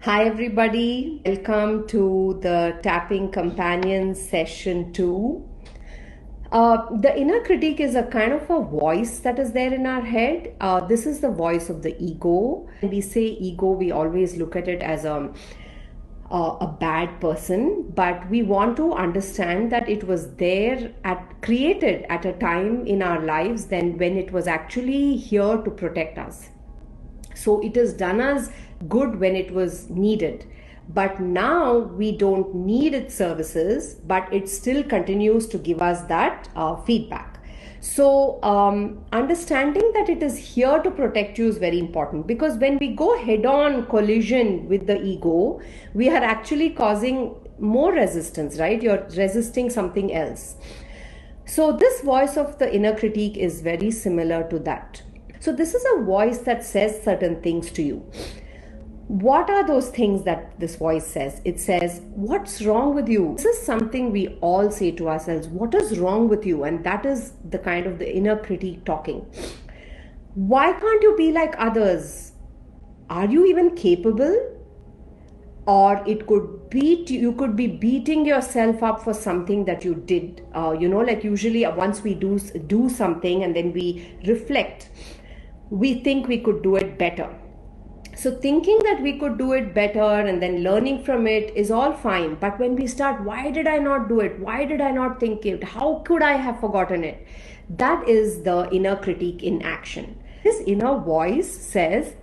Hi everybody, welcome to the Tapping Companions session 2. The inner critic is a kind of a voice that is there in our head. This is the voice of the ego. When we say ego, we always look at it as a bad person, but we want to understand that it was there created at a time in our lives then when it was actually here to protect us. So it has done us good when it was needed. But now we don't need its services, but it still continues to give us that feedback. So understanding that it is here to protect you is very important, because when we go head-on collision with the ego, we are actually causing more resistance, right? You're resisting something else. So this voice of the inner critique is very similar to that. So this is a voice that says certain things to you. What are those things that this voice says? It says, what's wrong with you? This is something we all say to ourselves. What is wrong with you? And that is the kind of the inner critique talking. Why can't you be like others? Are you even capable? Or it could be you could be beating yourself up for something that you did. Like usually once we do something and then we reflect, we think we could do it better. So thinking that we could do it better and then learning from it is all fine. But when we start, why did I not do it? Why did I not think it? How could I have forgotten it? That is the inner critique in action. This inner voice says,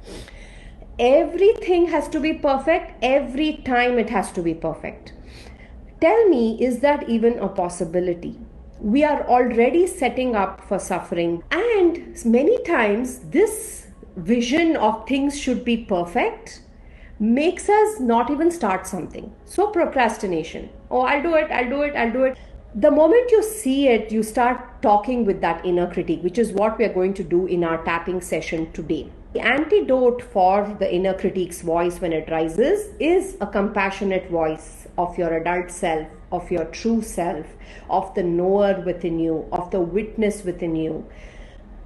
everything has to be perfect. Every time it has to be perfect. Tell me, is that even a possibility? We are already setting up for suffering, and many times this vision of things should be perfect makes us not even start something. So procrastination. Oh, I'll do it. The moment you see it, you start talking with that inner critique, which is what we are going to do in our tapping session today. The antidote for the inner critique's voice when it rises is a compassionate voice of your adult self, of your true self, of the knower within you, of the witness within you.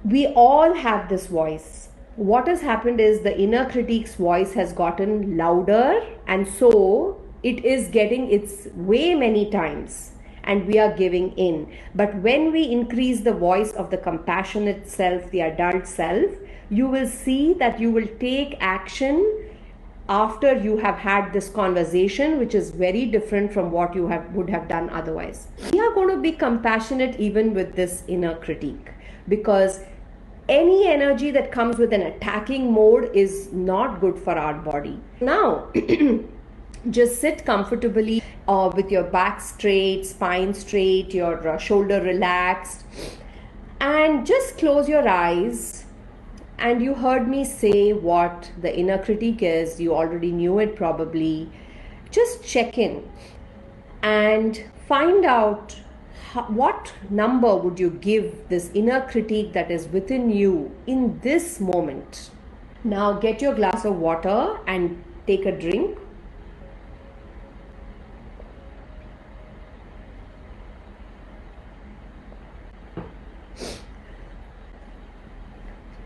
We all have this voice. What has happened is the inner critique's voice has gotten louder, and so it is getting its way many times, and we are giving in. But when we increase the voice of the compassionate self, the adult self, you will see that you will take action after you have had this conversation, which is very different from what you would have done otherwise. We are going to be compassionate even with this inner critique, because any energy that comes with an attacking mode is not good for our body. Now, just sit comfortably with your back straight, spine straight, your shoulder relaxed, and just close your eyes. And you heard me say what the inner critique is. You already knew it probably. Just check in and find out what number would you give this inner critique that is within you in this moment. Now get your glass of water and take a drink.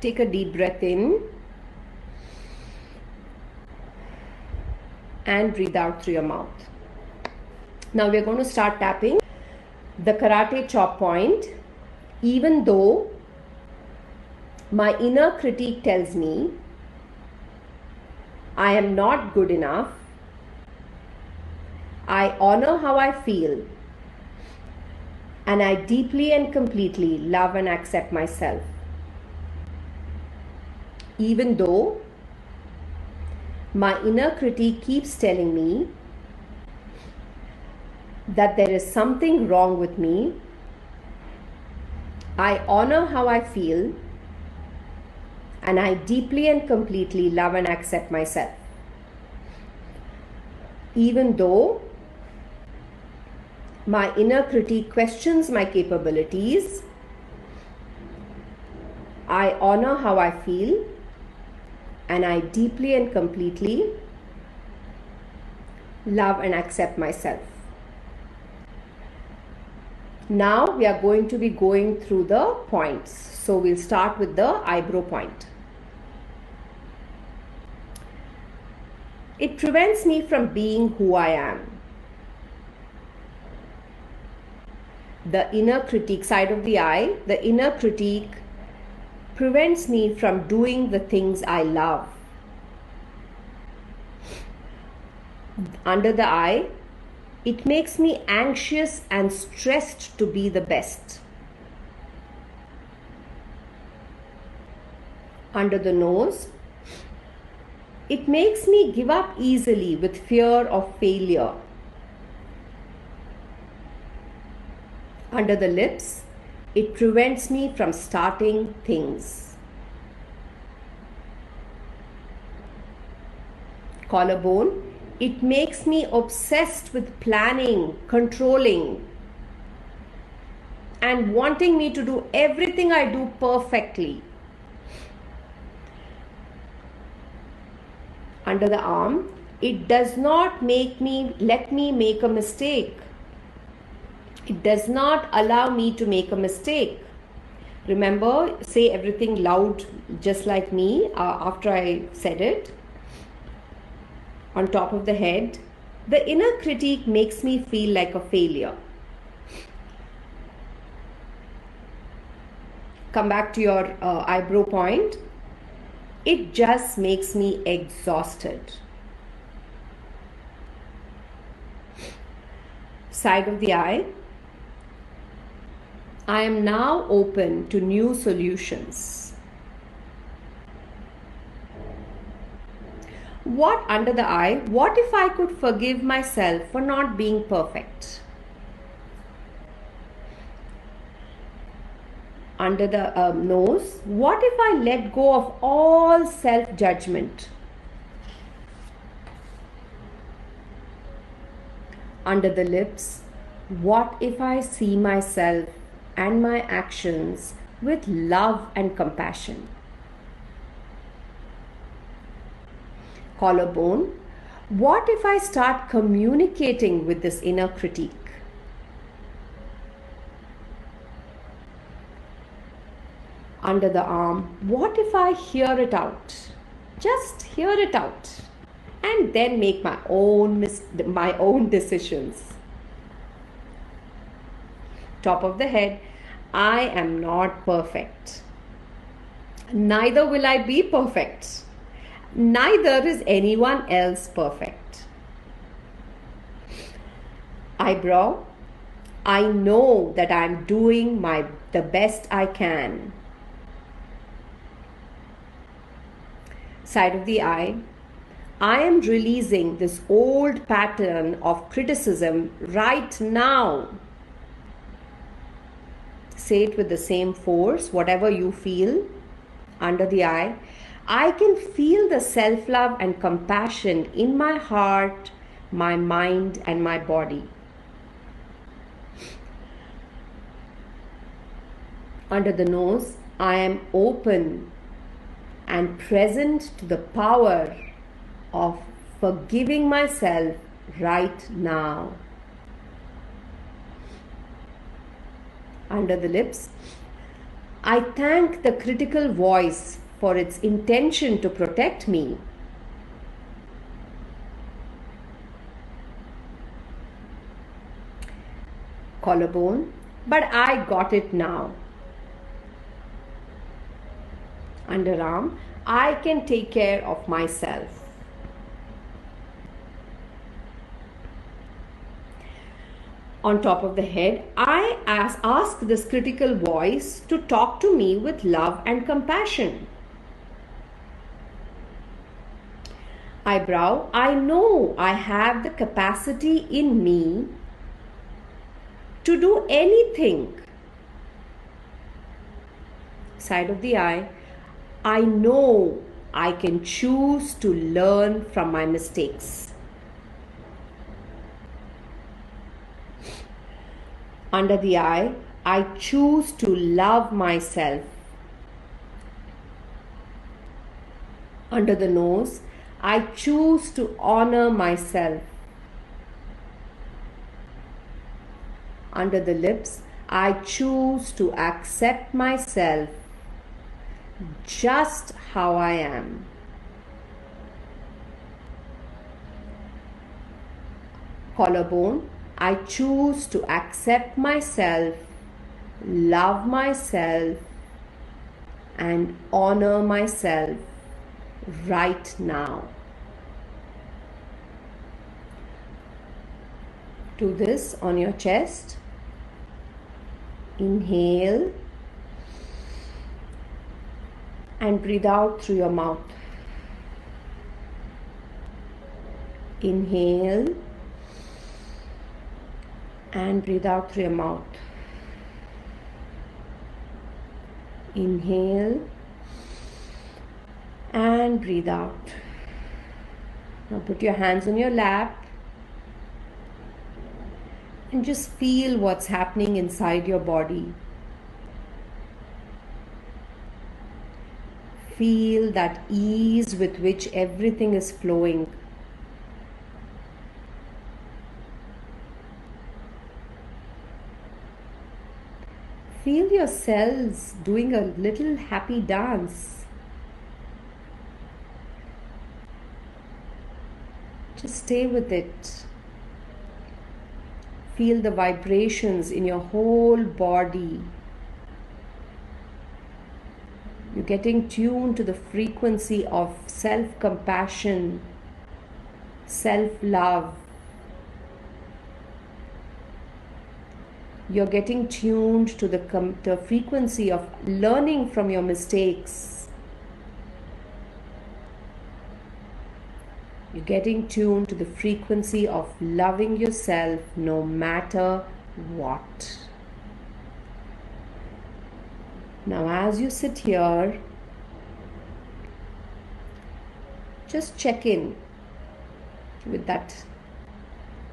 Take a deep breath in and breathe out through your mouth. Now we're going to start tapping the karate chop point. Even though my inner critique tells me I am not good enough, I honor how I feel, and I deeply and completely love and accept myself. Even though my inner critique keeps telling me that there is something wrong with me, I honor how I feel, and I deeply and completely love and accept myself. Even though my inner critique questions my capabilities, I honor how I feel, and I deeply and completely love and accept myself. Now we are going to be going through the points. So we'll start with the eyebrow point. It prevents me from being who I am. The inner critique side of the eye, the inner critique prevents me from doing the things I love. Under the eye, it makes me anxious and stressed to be the best. Under the nose, it makes me give up easily with fear of failure. Under the lips, it prevents me from starting things. Collarbone, it makes me obsessed with planning, controlling, and wanting me to do everything I do perfectly. Under the arm, it does not let me make a mistake. It does not allow me to make a mistake. Remember, say everything loud just like me after I said it. On top of the head, the inner critique makes me feel like a failure. Come back to your eyebrow point. It just makes me exhausted. Side of the eye. I am now open to new solutions. What under the eye? What if I could forgive myself for not being perfect? Under the nose, what if I let go of all self-judgment? Under the lips, what if I see myself and my actions with love and compassion? Collarbone, what if I start communicating with this inner critique? Under the arm, what if I hear it out? Just hear it out and then make my own decisions. Top of the head, I am not perfect. Neither will I be perfect. Neither is anyone else perfect. Eyebrow, I know that I am doing the best I can. Side of the eye, I am releasing this old pattern of criticism right now. Say it with the same force, whatever you feel. Under the eye, I can feel the self-love and compassion in my heart, my mind, and my body. Under the nose, I am open and present to the power of forgiving myself right now. Under the lips, I thank the critical voice for its intention to protect me. Collarbone, but I got it now. Underarm, I can take care of myself. On top of the head, I ask this critical voice to talk to me with love and compassion. Eyebrow, I know I have the capacity in me to do anything. Side of the eye, I know I can choose to learn from my mistakes. Under the eye, I choose to love myself. Under the nose, I choose to honor myself. Under the lips, I choose to accept myself just how I am. collarbone. I choose to accept myself, love myself, and honor myself right now. Do this on your chest. Inhale and breathe out through your mouth. Inhale and breathe out through your mouth. Inhale and breathe out. Now put your hands on your lap and just feel what's happening inside your body. Feel that ease with which everything is flowing. Feel your cells doing a little happy dance. Just stay with it. Feel the vibrations in your whole body. You're getting tuned to the frequency of self-compassion, self-love. You're getting tuned to the frequency of learning from your mistakes. You're getting tuned to the frequency of loving yourself no matter what. Now, as you sit here, just check in with that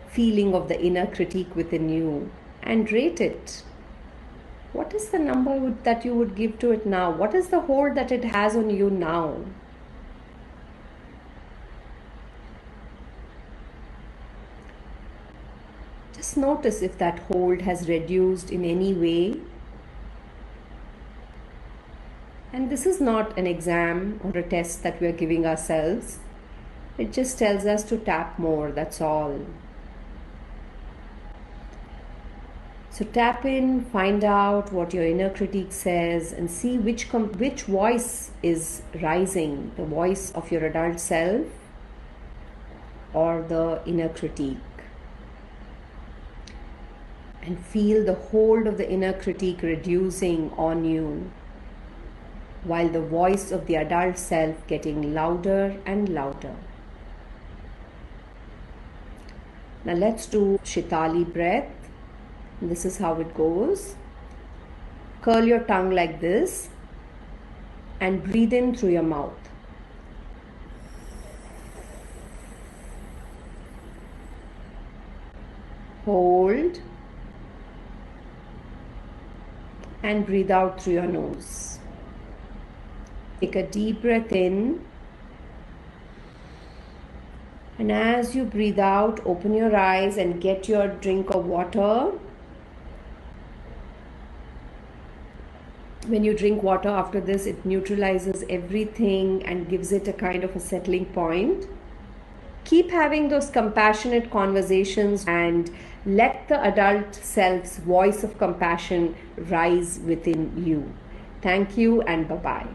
feeling of the inner critique within you and rate it. What is the number that you would give to it now? What is the hold that it has on you now? Just notice if that hold has reduced in any way. And this is not an exam or a test that we are giving ourselves. It just tells us to tap more, that's all. So tap in, find out what your inner critique says, and see which voice is rising, the voice of your adult self or the inner critique. And feel the hold of the inner critique reducing on you, while the voice of the adult self getting louder and louder. Now let's do Shitali breath. This is how it goes. Curl your tongue like this and breathe in through your mouth. Hold and breathe out through your nose. Take a deep breath in, and as you breathe out, open your eyes and get your drink of water. When you drink water after this, it neutralizes everything and gives it a kind of a settling point. Keep having those compassionate conversations and let the adult self's voice of compassion rise within you. Thank you and bye-bye.